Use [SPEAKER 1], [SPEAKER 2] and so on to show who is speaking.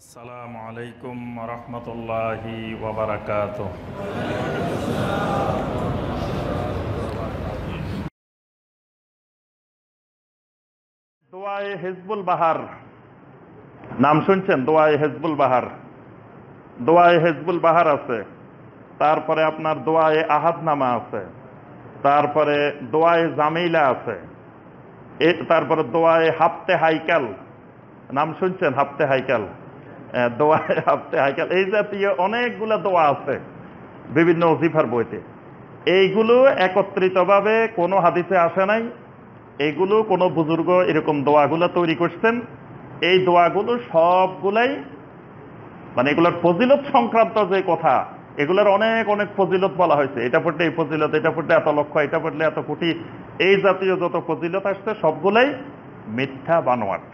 [SPEAKER 1] আসসালামু আলাইকুম রহমতুল্লাহি ওয়া বারাকাতুহু। দোয়ায়ে হিজবুল বাহার নাম শুনছেন? দোয়ায়ে হিজবুল বাহার, দোয়ায়ে হিজবুল বাহার আছে, তারপরে আপনার দোয়ায়ে আহাদনামা আছে, তারপরে দোয়ায়ে জামিলা আছে, তারপরে দোয়ায়ে হাফতে হাইকাল, নাম শুনছেন? হাফতে হাইকাল, দোয়ায়ে হাফতে হাইকাল, এই জাতীয় অনেকগুলো দোয়া আছে বিভিন্ন ওজিফার বইতে। এইগুলো একত্রিতভাবে কোনো হাদিসে আসে নাই। এইগুলো কোনো বুজুর্গ এরকম দোয়াগুলো তৈরি করছেন। এই দোয়াগুলো সবগুলাই মানে এগুলোর ফজিলত সংক্রান্ত যে কথা, এগুলোর অনেক অনেক ফজিলত বলা হয়েছে। এটা পড়লে এই ফজিলত, এটা পড়লে এত লক্ষ, এটা পড়লে এত কোটি, এই জাতীয় যত ফজিলত আসছে সবগুলাই মিথ্যা বানোয়াট।